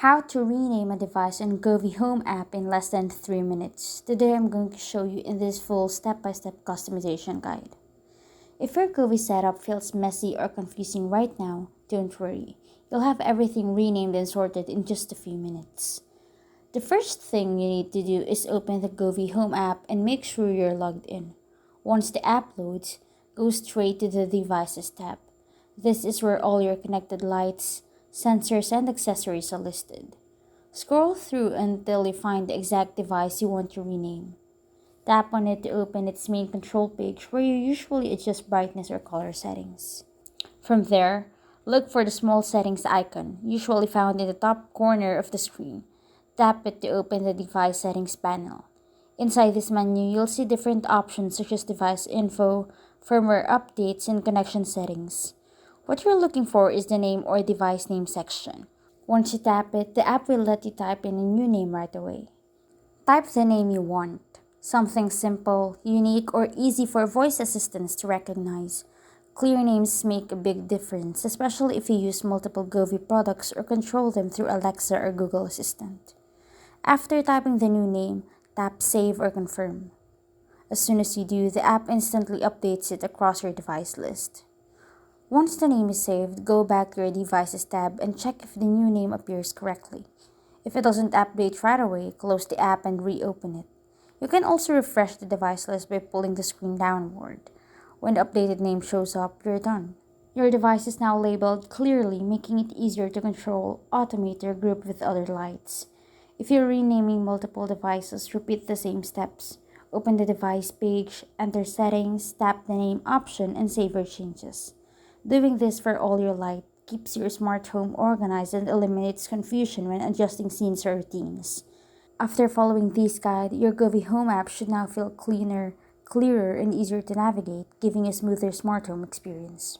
How to rename a device on Govee Home app in less than 3 minutes. Today I'm going to show you in this full step-by-step customization guide. If your Govee setup feels messy or confusing right now, don't worry. You'll have everything renamed and sorted in just a few minutes. The first thing you need to do is open the Govee Home app and make sure you're logged in. Once the app loads, go straight to the Devices tab. This is where all your connected lights, sensors, and accessories are listed. Scroll through until you find the exact device you want to rename. Tap on it to open its main control page where you usually adjust brightness or color settings. From there, look for the small settings icon, usually found in the top corner of the screen. Tap it to open the device settings panel. Inside this menu, you'll see different options such as device info, firmware updates, and connection settings. What you're looking for is the name or device name section. Once you tap it, the app will let you type in a new name right away. Type the name you want. Something simple, unique, or easy for voice assistants to recognize. Clear names make a big difference, especially if you use multiple Govee products or control them through Alexa or Google Assistant. After typing the new name, tap Save or Confirm. As soon as you do, the app instantly updates it across your device list. Once the name is saved, go back to your Devices tab and check if the new name appears correctly. If it doesn't update right away, close the app and reopen it. You can also refresh the device list by pulling the screen downward. When the updated name shows up, you're done. Your device is now labeled clearly, making it easier to control, automate, or group with other lights. If you're renaming multiple devices, repeat the same steps. Open the device page, enter settings, tap the name option, and save your changes. Doing this for all your light keeps your smart home organized and eliminates confusion when adjusting scenes or routines. After following this guide, your Govee Home app should now feel cleaner, clearer, and easier to navigate, giving a smoother smart home experience.